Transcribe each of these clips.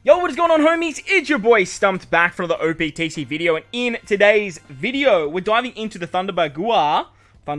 Yo, what is going on, homies? It's your boy Stumped back for another OPTC video, and in today's video, we're diving into the BAGUA. I don't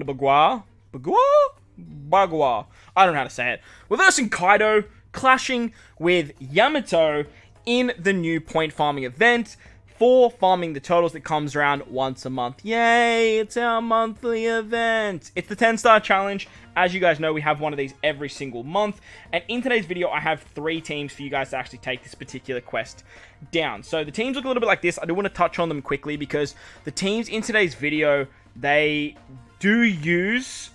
know how to say it. We're versing Kaido, clashing with Yamato in the new point farming event for farming the turtles that comes around once a month. Yay, it's our monthly event. It's the 10-star challenge. As you guys know, we have one of these every single month. And in today's video, I have 3 teams for you guys to actually take this particular quest down. So the teams look a little bit like this. I do want to touch on them quickly because the teams in today's video, they do use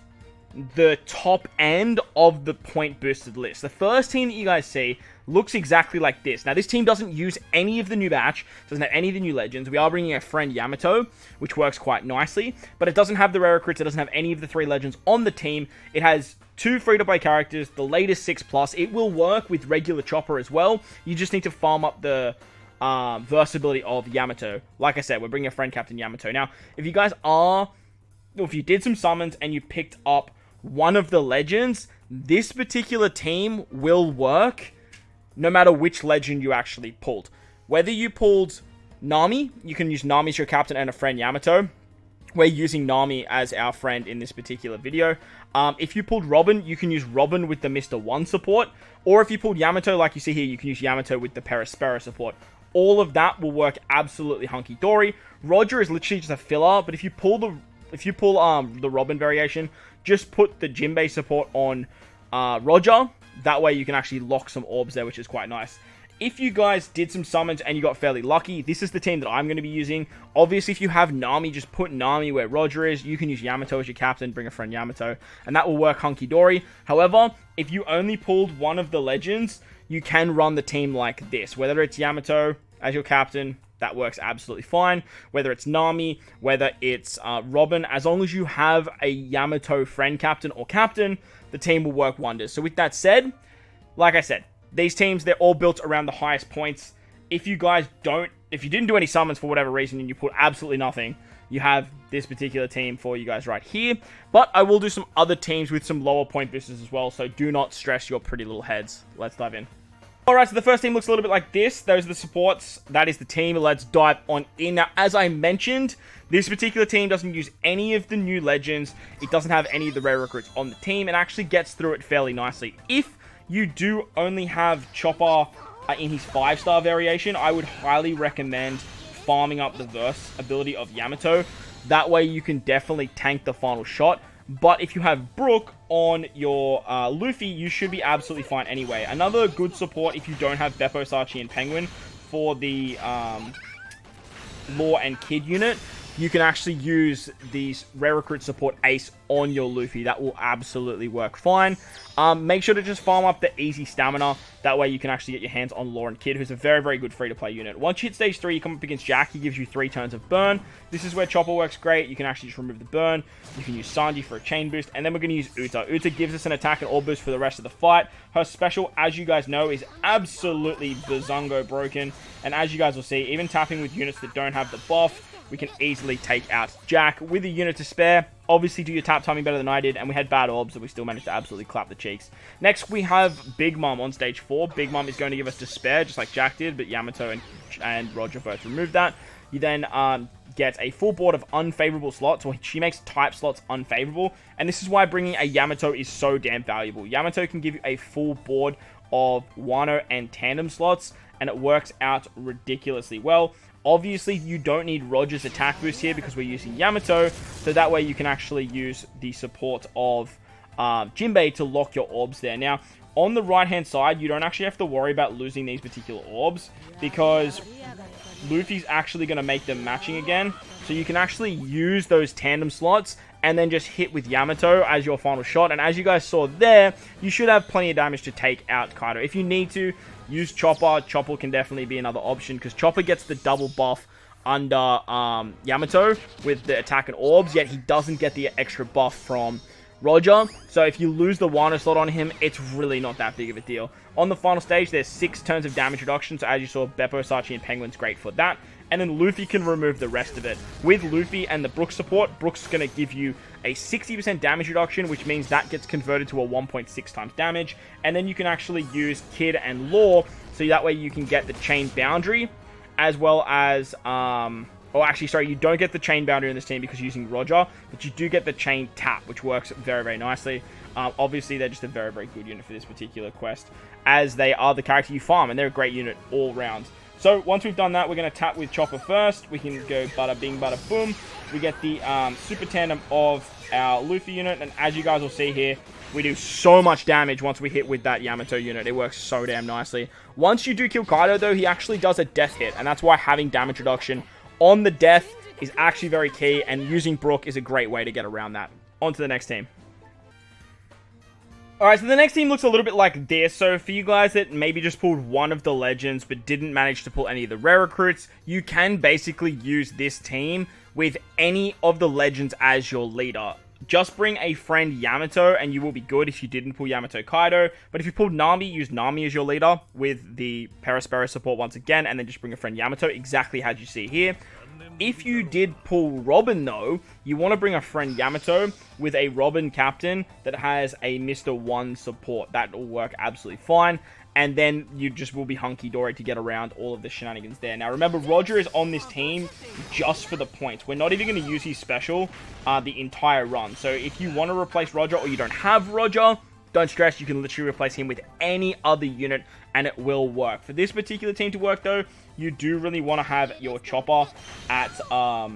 the top end of the point boosted list. The first team that you guys see looks exactly like this. Now, this team doesn't use any of the new batch, doesn't have any of the new legends. We are bringing a friend Yamato, which works quite nicely, but it doesn't have the rare recruits. It doesn't have any of the 3 legends on the team. It has 2 free-to-play characters, the latest 6+. It will work with regular Chopper as well. You just need to farm up the versatility of Yamato. Like I said, we're bringing a friend Captain Yamato. Now, if you guys are, if you did some summons and you picked up one of the legends, this particular team will work no matter which legend you actually pulled. Whether you pulled Nami, you can use Nami as your captain and a friend Yamato. We're using Nami as our friend in this particular video. If you pulled Robin, you can use Robin with the Mr. 1 support. Or if you pulled Yamato, like you see here, you can use Yamato with the Perispera support. All of that will work absolutely hunky-dory. Roger is literally just a filler, but if you pull the Robin variation, just put the Jinbei support on Roger. That way you can actually lock some orbs there, which is quite nice. If you guys did some summons and you got fairly lucky, this is the team that I'm going to be using. Obviously, if you have Nami, just put Nami where Roger is. You can use Yamato as your captain, bring a friend Yamato, and that will work hunky-dory. However, if you only pulled one of the legends, you can run the team like this. Whether it's Yamato as your captain, that works absolutely fine. Whether it's Nami, whether it's Robin, as long as you have a Yamato friend captain or captain, the team will work wonders. So with that said, like I said, these teams, they're all built around the highest points. If you didn't do any summons for whatever reason and you put absolutely nothing, you have this particular team for you guys right here. But I will do some other teams with some lower point boosters as well, so do not stress your pretty little heads. Let's dive in. Alright, so the first team looks a little bit like this. Those are the supports. That is the team. Let's dive on in. Now, as I mentioned, this particular team doesn't use any of the new legends. It doesn't have any of the rare recruits on the team. It actually gets through it fairly nicely. If you do only have Chopper in his 5-star variation, I would highly recommend farming up the verse ability of Yamato. That way you can definitely tank the final shot. But if you have Brook on your Luffy, you should be absolutely fine anyway. Another good support if you don't have Beppo, Sachi, and Penguin for the Law and Kid unit, you can actually use these rare recruit support Ace on your Luffy. That will absolutely work fine. Make sure to just farm up the easy stamina. That way you can actually get your hands on Law and Kid, who's a very, very good free-to-play unit. Once you hit stage 3, you come up against Jack. He gives you 3 turns of burn. This is where Chopper works great. You can actually just remove the burn. You can use Sanji for a chain boost. And then we're going to use Uta. Uta gives us an attack and orb boost for the rest of the fight. Her special, as you guys know, is absolutely bazongo broken. And as you guys will see, even tapping with units that don't have the buff, we can easily take out Jack with a unit to spare. Obviously, do your tap timing better than I did, and we had bad orbs, but we still managed to absolutely clap the cheeks. Next, we have Big Mom on stage 4. Big Mom is going to give us Despair, just like Jack did, but Yamato and Roger both removed that. You then get a full board of unfavorable slots, or she makes type slots unfavorable, and this is why bringing a Yamato is so damn valuable. Yamato can give you a full board of Wano and Tandem slots, and it works out ridiculously well. Obviously, you don't need Roger's attack boost here because we're using Yamato, so that way you can actually use the support of Jinbei to lock your orbs there. Now, on the right-hand side, you don't actually have to worry about losing these particular orbs because Luffy's actually going to make them matching again, so you can actually use those tandem slots and then just hit with Yamato as your final shot. And as you guys saw there, you should have plenty of damage to take out Kaido. If you need to, use Chopper. Chopper can definitely be another option because Chopper gets the double buff under Yamato with the attack and orbs, yet he doesn't get the extra buff from Roger. So if you lose the Wano slot on him, it's really not that big of a deal. On the final stage, there's 6 turns of damage reduction. So as you saw, Beppo, Sachi, and Penguin's great for that. And then Luffy can remove the rest of it. With Luffy and the Brook support, Brook's going to give you a 60% damage reduction, which means that gets converted to a 1.6 times damage. And then you can actually use Kid and Law, so So that way you can get the chain boundary, as well as, or actually, sorry, you don't get the chain boundary in this team because you're using Roger, but you do get the chain tap, which works very, very nicely. Obviously, they're just a very, very good unit for this particular quest, as they are the character you farm, and they're a great unit all round. So, once we've done that, we're going to tap with Chopper first. We can go bada bing, bada boom. We get the super tandem of our Luffy unit, and as you guys will see here, we do so much damage once we hit with that Yamato unit. It works so damn nicely. Once you do kill Kaido, though, he actually does a death hit, and that's why having damage reduction on the death is actually very key, and using Brook is a great way to get around that. On to the next team. Alright, so the next team looks a little bit like this. So for you guys that maybe just pulled one of the legends but didn't manage to pull any of the rare recruits, you can basically use this team with any of the legends as your leader. Just bring a friend Yamato and you will be good if you didn't pull Yamato Kaido. But if you pulled Nami, use Nami as your leader with the Perispera support once again, and then just bring a friend Yamato, exactly as you see here. If you did pull Robin, though, you want to bring a friend Yamato with a Robin captain that has a Mr. 1 support. That will work absolutely fine. And then you just will be hunky-dory to get around all of the shenanigans there. Now, remember, Roger is on this team just for the points. We're not even going to use his special the entire run. So if you want to replace Roger or you don't have Roger, don't stress. You can literally replace him with any other unit and it will work. For this particular team to work, though, you do really want to have your Chopper at, well,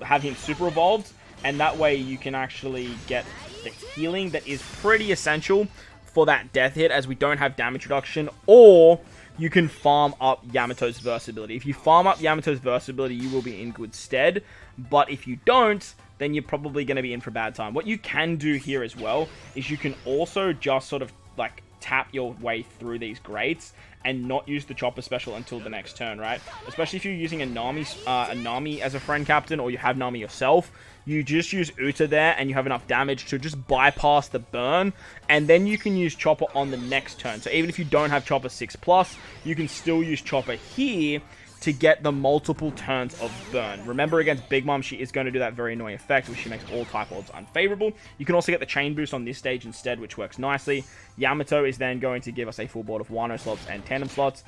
have him super evolved. And that way you can actually get the healing that is pretty essential for that death hit, as we don't have damage reduction, or you can farm up Yamato's versatility. If you farm up Yamato's versatility, you will be in good stead, but if you don't, then you're probably going to be in for a bad time. What you can do here as well is you can also just sort of like tap your way through these grades and not use the Chopper special until the next turn, right? Especially if you're using a Nami as a friend captain, or you have Nami yourself. You just use Uta there and you have enough damage to just bypass the burn, and then you can use Chopper on the next turn. So even if you don't have Chopper 6+, you can still use Chopper here to get the multiple turns of burn. Remember, against Big Mom, she is going to do that very annoying effect, which she makes all type odds unfavorable. You can also get the chain boost on this stage instead, which works nicely. Yamato is then going to give us a full board of Wano slots and Tandem slots.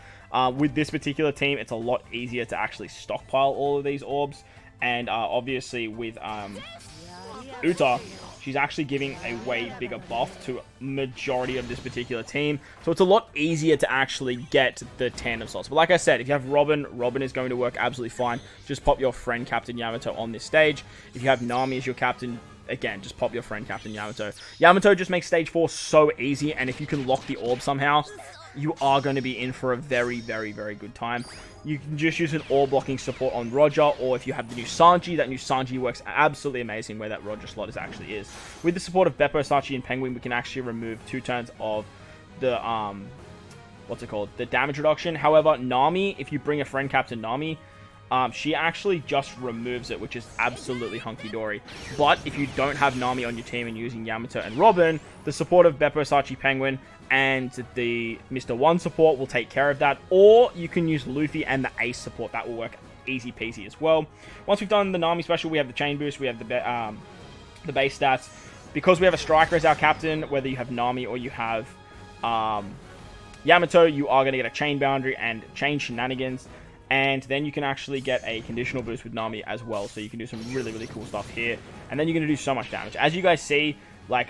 With this particular team, it's a lot easier to actually stockpile all of these orbs. And obviously with Uta, she's actually giving a way bigger buff to majority of this particular team. So it's a lot easier to actually get the tandem slots. But like I said, if you have Robin, Robin is going to work absolutely fine. Just pop your friend Captain Yamato on this stage. If you have Nami as your captain, again, just pop your friend Captain Yamato. Yamato just makes stage 4 so easy. And if you can lock the orb somehow, you are going to be in for a very, very, very good time. You can just use an orb blocking support on Roger, or if you have the new Sanji, that new Sanji works absolutely amazing where that Roger slot actually is. With the support of Beppo, Sachi, and Penguin, we can actually remove 2 turns of the, what's it called? The damage reduction. However, Nami, if you bring a friend Captain Nami, she actually just removes it, which is absolutely hunky-dory. But if you don't have Nami on your team and using Yamato and Robin, the support of Beppo, Sachi, Penguin, and the Mr. 1 support will take care of that. Or you can use Luffy and the Ace support. That will work easy peasy as well. Once we've done the Nami special, we have the chain boost, we have the base stats. Because we have a striker as our captain, whether you have Nami or you have Yamato, you are going to get a chain boundary and chain shenanigans. And then you can actually get a conditional boost with Nami as well. So you can do some really, really cool stuff here. And then you're going to do so much damage. As you guys see, like,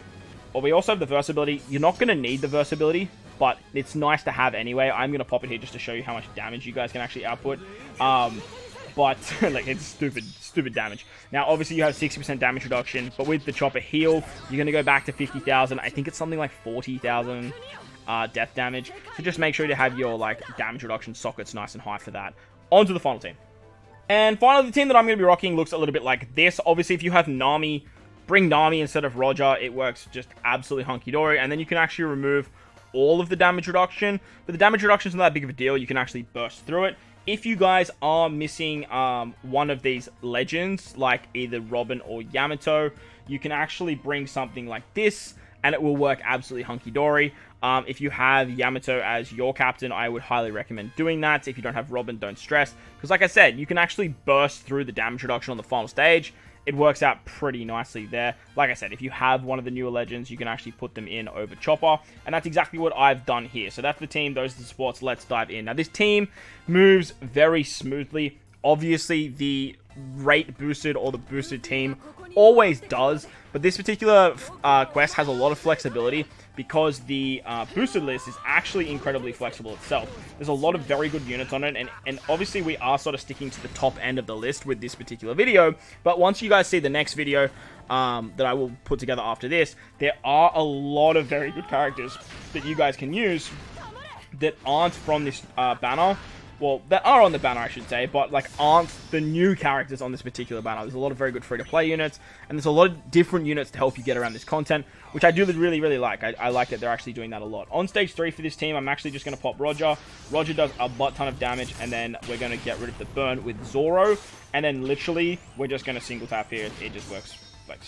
well, we also have the versatility. You're not going to need the versatility, but it's nice to have anyway. I'm going to pop it here just to show you how much damage you guys can actually output. But, like, it's stupid damage. Now, obviously, you have 60% damage reduction, but with the Chopper heal, you're going to go back to 50,000. I think it's something like 40,000 death damage. So just make sure to have your, like, damage reduction sockets nice and high for that. On to the final team. And finally, the team that I'm going to be rocking looks a little bit like this. Obviously, if you have Nami, bring Nami instead of Roger. It works just absolutely hunky-dory. And then you can actually remove all of the damage reduction. But the damage reduction is not that big of a deal. You can actually burst through it. If you guys are missing one of these legends, like either Robin or Yamato, you can actually bring something like this, and it will work absolutely hunky-dory. If you have Yamato as your captain, I would highly recommend doing that. If you don't have Robin, don't stress. Because like I said, you can actually burst through the damage reduction on the final stage, it works out pretty nicely there. Like I said, if you have one of the newer legends, you can actually put them in over Chopper, and that's exactly what I've done here. So that's the team, those are the sports, let's dive in. Now this team moves very smoothly. Obviously, the rate boosted or the boosted team always does, but this particular quest has a lot of flexibility because the boosted list is actually incredibly flexible itself. There's a lot of very good units on it, and obviously we are sort of sticking to the top end of the list with this particular video, but once you guys see the next video that I will put together after this, there are a lot of very good characters that you guys can use that aren't from this banner. Well, that are on the banner, I should say, but like aren't the new characters on this particular banner. There's a lot of very good free-to-play units, and there's a lot of different units to help you get around this content, which I do really, really like. I like that they're actually doing that a lot. On stage 3 for this team, I'm actually just going to pop Roger. Roger does a butt ton of damage, and then we're going to get rid of the burn with Zoro, and then literally, we're just going to single tap here. It just works like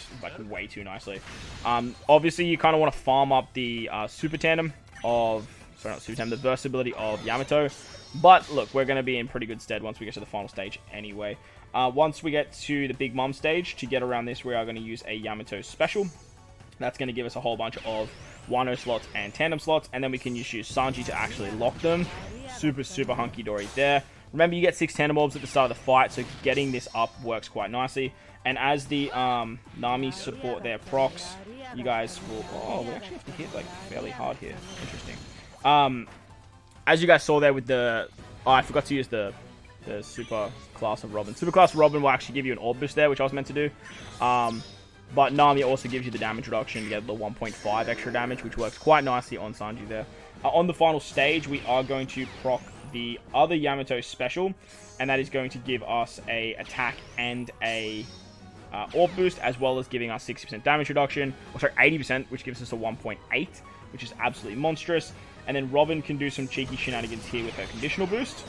way too nicely. Obviously, you kind of want to farm up the super tandem of... Sorry, not super tandem, the versatility of Yamato. But look, we're going to be in pretty good stead once we get to the final stage anyway. Once we get to the Big Mom stage, to get around this, we are going to use a Yamato special. That's going to give us a whole bunch of Wano slots and tandem slots, and then we can just use Sanji to actually lock them. Super, super hunky-dory there. Remember, you get 6 tandem orbs at the start of the fight, so getting this up works quite nicely. And as the Nami support their procs, you guys will... Oh, we actually have to hit like fairly hard here. Interesting. As you guys saw there with the... Oh, I forgot to use the super class of Robin. Super class Robin will actually give you an orb boost there, which I was meant to do. But Nami also gives you the damage reduction to get the 1.5 extra damage, which works quite nicely on Sanji there. On the final stage, we are going to proc the other Yamato special, and that is going to give us a attack and a orb boost, as well as giving us 60% damage reduction. Or sorry, 80%, which gives us a 1.8, which is absolutely monstrous. And then Robin can do some cheeky shenanigans here with her conditional boost.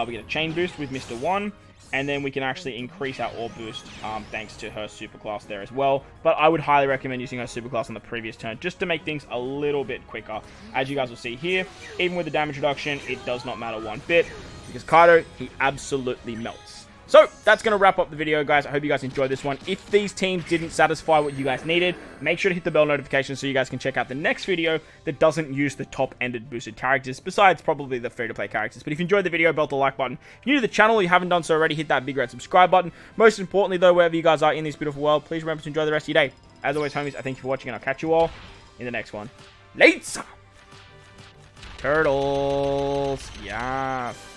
We get a chain boost with Mr. 1. And then we can actually increase our orb boost thanks to her super class there as well. But I would highly recommend using her super class on the previous turn just to make things a little bit quicker. As you guys will see here, even with the damage reduction, it does not matter one bit. Because Kaido, he absolutely melts. So, that's going to wrap up the video, guys. I hope you guys enjoyed this one. If these teams didn't satisfy what you guys needed, make sure to hit the bell notification so you guys can check out the next video that doesn't use the top-ended boosted characters, besides probably the free-to-play characters. But if you enjoyed the video, belt the like button. If you're new to the channel or you haven't done so already, hit that big red subscribe button. Most importantly, though, wherever you guys are in this beautiful world, please remember to enjoy the rest of your day. As always, homies, I thank you for watching, and I'll catch you all in the next one. Later! Turtles! Yes!